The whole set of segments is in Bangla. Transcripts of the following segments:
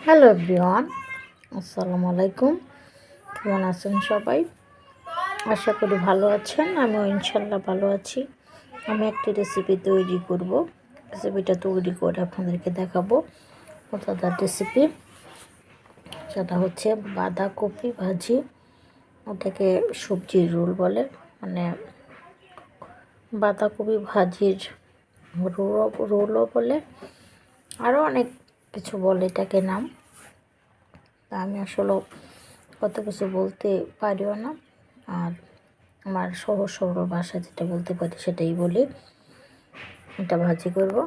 হ্যালো এভরিওয়ান, আসসালামু আলাইকুম। কেমন আছেন সবাই? আশা করি ভালো আছেন। আমিও ইনশাল্লাহ ভালো আছি। আমি একটি রেসিপি তৈরি করব। রেসিপিটা তৈরি করে আপনাদেরকে দেখাবো। মজাদার রেসিপি, সেটা হচ্ছে বাঁধাকপি ভাজি। ওটাকে সবজির রোল বলে, মানে বাঁধাকপি ভাজির রোলও বলে, আরও অনেক কিছু বলে এটাকে নাম। তা আমি আসলে কত কিছু বলতে পারিও না, আর আমার সহজ সরল ভাষা যেটা বলতে পারি সেটাই বলি। এটা ভাজি করব।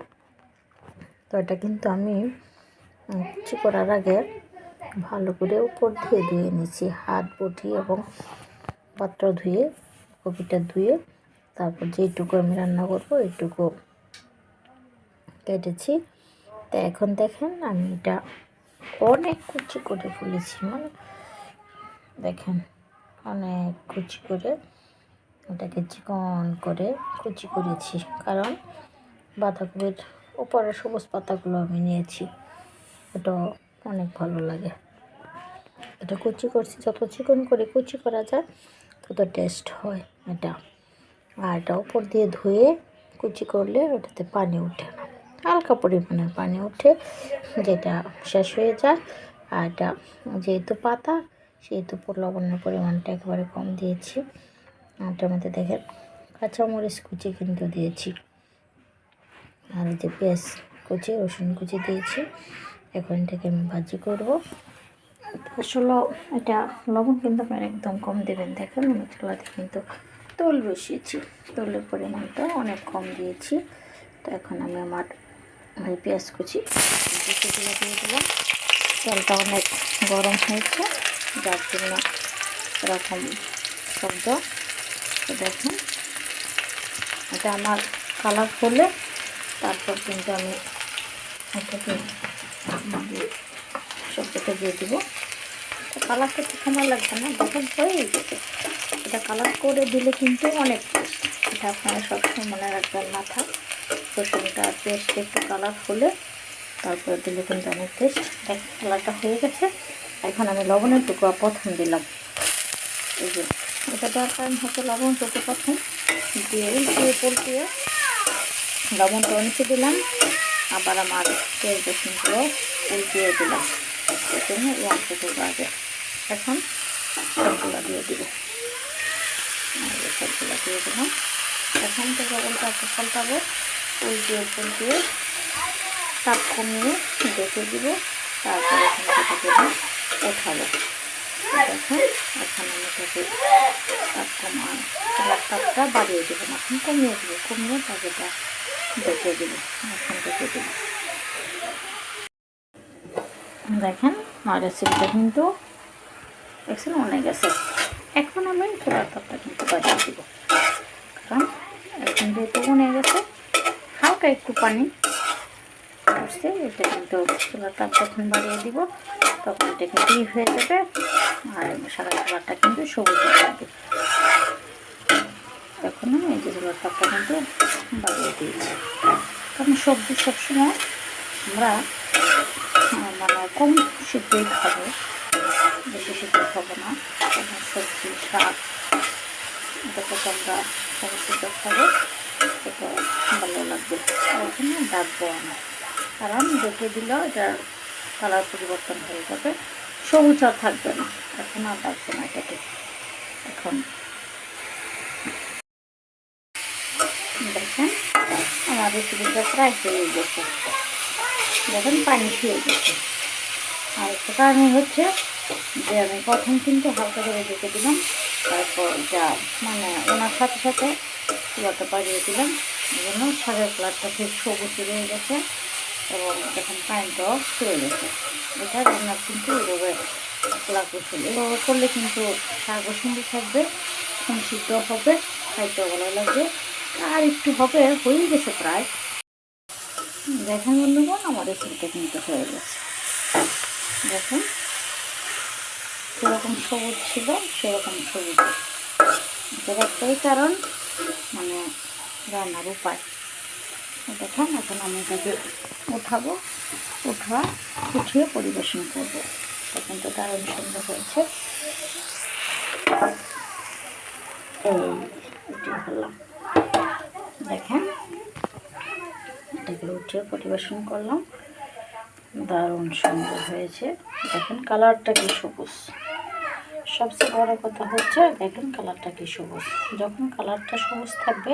তো এটা কিন্তু আমি কুচি করার আগে ভালো করে উপর দিয়ে ধুয়ে নিয়েছি, হাত বটি এবং পাত্র ধুয়ে, কপিটা ধুয়ে, তারপর যেটুকু আমি রান্না করবো এইটুকু কেটেছি। তো এখন দেখেন আমি এটা অনেক কুচি করে ফেলেছি, মানে দেখেন অনেক কুচি করে ওটাকে চিকন করে কুচি করেছি, কারণ বাঁধাকপির উপরে সবুজ পাতাগুলো আমি নিয়েছি, এটা অনেক ভালো লাগে। এটা কুচি করছি, যত চিকন করে কুচি করা যায় তত টেস্ট হয় এটা। আর এটা উপর দিয়ে ধুয়ে কুচি করলে ওটাতে পানি ওঠে না, হালকা পরিমাণের পানি ওঠে, যেটা শেষ হয়ে যায়। আর এটা যেহেতু পাতা, সেহেতু লবণের পরিমাণটা একেবারে কম দিয়েছি। এটার মধ্যে দেখেন কাঁচামরিচ কুচি কিন্তু দিয়েছি, আর যে পেঁয়াজ কুচি, রসুন কুচি দিয়েছি। এখন এটাকে আমি ভাজি করব। আসলে এটা লবণ কিন্তু আপনার একদম কম দেবেন। দেখেন আমি চুলাতে কিন্তু তেল বসিয়েছি, তেলের পরিমাণটা অনেক কম দিয়েছি। তো এখন আমি আমার পেঁয়াজ কুচি দিয়ে দিলাম। তেলটা অনেক গরম হয়েছে, যার জন্য এরকম শব্দ। তো দেখুন এটা আমার কালার হলে তারপর কিন্তু আমি এটাকে সবজিটা দিয়ে দেবো। কালারটা তো সময় লাগবে না, দেখুন হয়েই গেছে। এটা কালার করে দিলে কিন্তু অনেক টেস্ট। এটা আপনারা সবসময় মনে রাখবেন, মাথা রসুনটা পেস্ট একটু কালার হলে তারপরে দিলে কিন্তু অনেক টেস্ট। দেখ কালারটা হয়ে গেছে। এখন আমি লবণের টুকরা প্রথম দিলাম, এই যে এটা দেওয়ার কারণ হচ্ছে লবণ টুকু প্রথম দিয়ে উল্টিয়ে লবণটা অনেকে দিলাম, আবার আমার পেঁয়াজ রসুনগুলো উল্টিয়ে দিলাম। এই জন্য এই অংশটুকু আগে। এখন সবগুলো দিয়ে দিব, সবগুলো দিয়ে দিলাম। এখন থেকে পাল্টাবো, উল্টিয়ে তাপ কমিয়ে দেখে দিব, তারপরে এখান থেকে ওঠাবো। দেখুন এখন আমি এটাকে তাপটা বাড়িয়ে দেবো না, এখন কমিয়ে দেবো, কমিয়ে তারপরটা দেখে দেবো। এখন দেখে দেবো, দেখেন আমার রেসিপিটা কিন্তু দেখছেন অনেক গেছে। এখন আমি চুলার তাপটা কিন্তু বাড়িয়ে দেবো, কারণ এখন যেহেতু অনেক গেছে, হালকা একটু পানি আসছে, এটা কিন্তু চুলার তাপ যখন বাড়িয়ে দিব তখন এটা কিন্তু হয়ে যাবে, আর সারা চুলাটা কিন্তু সবুজ হয়ে যাবে। এখন আমি এই যে চুলার তাপটা কিন্তু বাড়িয়ে দিয়েছি, কারণ সবজি সবসময় আমরা মানে কম সিদ্ধই খাবো, বেশি সিদ্ধ খাবো না। সবজি শাক এটাকে আমরা কম সিদ্ধ খাবো, এটা ভালো লাগবে। ওখানে ডাকবো না, কারণ দেখে দিলেও এটার কালার পরিবর্তন হয়ে যাবে, সবুজ আর থাকবে না। এখন আর ডাকবো না এটাকে। এখন দেখেন আমার রেসিপিটা প্রায় হয়ে গেছে, দেখেন পানি খেয়ে গেছে। আর একটা কারণ হচ্ছে যে আমি প্রথম কিন্তু হালকা করে রেখে দিলাম, তারপর যা মানে ওনার সাথে সাথে চুলাটা বাড়িয়ে দিলাম, এই জন্য শাকের কালারটা খুব সবুজ হয়ে গেছে এবং যখন পানিটাও শুয়ে গেছে। এটা রান্নার কিন্তু এভাবে লাগবে, এভাবে করলে কিন্তু শাকও সুন্দর থাকবে, কম সিদ্ধ হবে, খাইতেও ভালো লাগবে। আর একটু হবে, হয়ে গেছে প্রায়। দেখেন বন্ধুগণ আমার রেসিপিটা কিন্তু হয়ে গেছে। দেখুন যেরকম সবুজ ছিল সেরকম সবুজ, এটার একটাই কারণ মানে রান্নার উপায়। দেখেন এখন আমি এটাকে উঠাবো, উঠিয়ে পরিবেশন করব। তখন তো দারুণ সুন্দর হয়েছে। এটি হলো, দেখেন এটাকে উঠিয়ে পরিবেশন করলাম, দারুণ সুন্দর হয়েছে। দেখেন কালারটা কি সবুজ, সবচেয়ে বড় কথা হচ্ছে দেখেন কালারটা কি সবুজ। যখন কালারটা সবুজ থাকবে,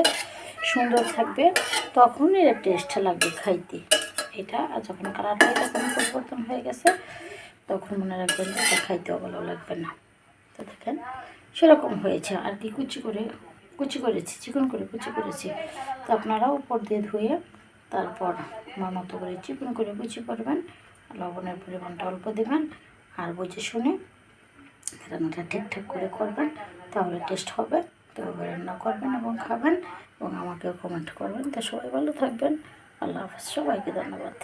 সুন্দর থাকবে, তখনই এর টেস্ট লাগবে খাইতে। এটা যখন কালারটা যখন পরিবর্তন হয়ে গেছে, তখন মনে রাখবেন এটা খাইতেও ভালো লাগবে না। তো দেখেন সেরকম হয়েছে আর কি, কুচি করেছি, চিকন করে কুচি করেছি। তো আপনারা উপর দিয়ে ধুয়ে তারপর আমার মতো করে চিকন করে কুচি করবেন। লবণের পরিমাণটা অল্প দেবেন, আর বুঝে শুনে রান্নাটা ঠিকঠাক করে করবেন, তাহলে টেস্ট হবে। তো রান্না করবেন এবং খাবেন এবং আমাকেও কমেন্ট করবেন। তো সবাই ভালো থাকবেন। আল্লাহ হাফেজ, সবাইকে ধন্যবাদ।